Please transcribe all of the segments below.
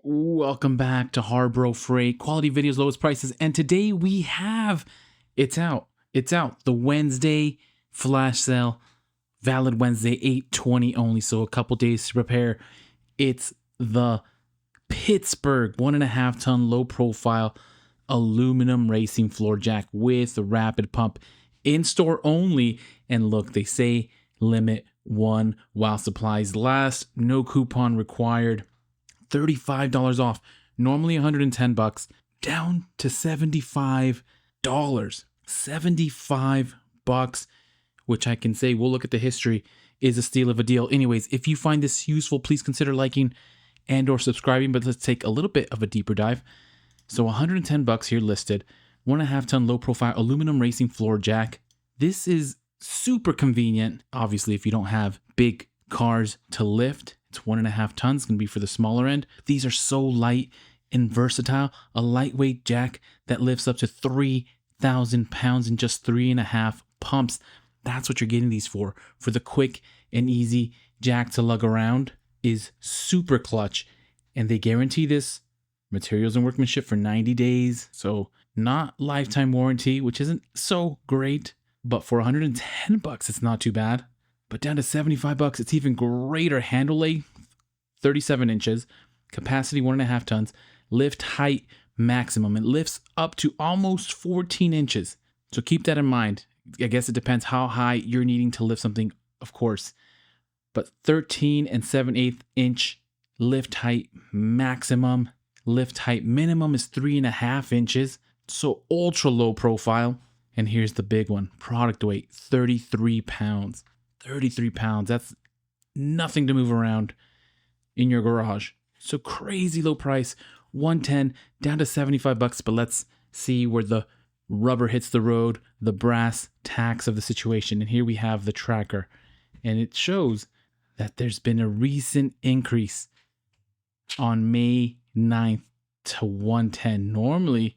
Welcome back to HARBRO Freight, quality videos, lowest prices. And today we have, it's out, the Wednesday flash sale, valid Wednesday, 8/20 only, so a couple days to prepare. It's the Pittsburgh 1.5 ton low profile aluminum racing floor jack with a rapid pump, in store only. And look, they say limit one while supplies last, no coupon required. $35 off, normally $110, down to $75. $75, which I can say, we'll look at the history, is a steal of a deal. Anyways, if you find this useful, please consider liking and or subscribing, but let's take a little bit of a deeper dive. So $110 here listed, 1.5 ton low profile aluminum racing floor jack. This is super convenient. Obviously, if you don't have big cars to lift, it's 1.5 tons, going to be for the smaller end. These are so light and versatile. A lightweight jack that lifts up to 3,000 pounds in just 3.5 pumps. That's what you're getting these for the quick and easy jack to lug around. Is super clutch, and they guarantee this materials and workmanship for 90 days. So not lifetime warranty, which isn't so great, but for $110, it's not too bad. But down to $75, it's even greater. Handle length, 37 inches, capacity 1.5 tons, lift height maximum. It lifts up to almost 14 inches. So keep that in mind. I guess it depends how high you're needing to lift something, of course. But 13 7/8 inch lift height maximum. Lift height minimum is 3.5 inches. So ultra low profile. And here's the big one. Product weight, 33 pounds. 33 pounds. That's nothing to move around in your garage. So crazy low price. 110 down to $75. But let's see where the rubber hits the road, the brass tacks of the situation. And here we have the tracker. And it shows that there's been a recent increase on May 9th to 110. Normally,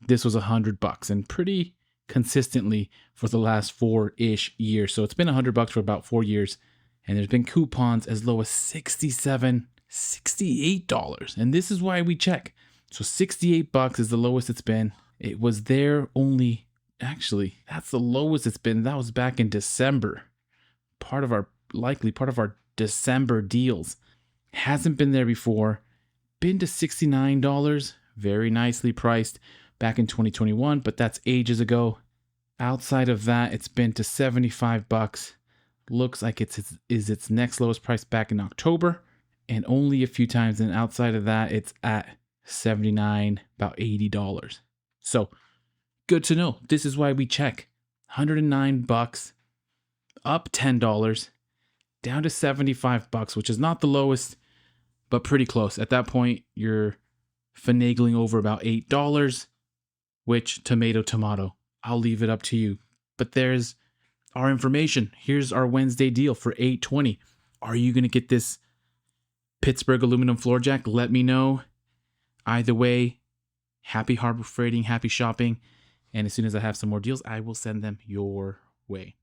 this was $100 and pretty consistently for the last 4-ish years. So it's been $100 for about 4 years. And there's been coupons as low as $67, $68. And this is why we check. So $68 is the lowest it's been. It was there only, actually, that's the lowest it's been. That was back in December. Likely part of our December deals. Hasn't been there before. Been to $69, very nicely priced back in 2021, but that's ages ago. Outside of that, it's been to $75. Looks like it's its next lowest price back in October, and only a few times. And outside of that, it's at $79, about $80. So good to know. This is why we check. $109, up $10, down to $75, which is not the lowest, but pretty close. At that point, you're finagling over about $8, which tomato. I'll leave it up to you. But there's our information. Here's our Wednesday deal for $820. Are you going to get this Pittsburgh aluminum floor jack? Let me know. Either way, happy HARBRO freighting, happy shopping. And as soon as I have some more deals, I will send them your way.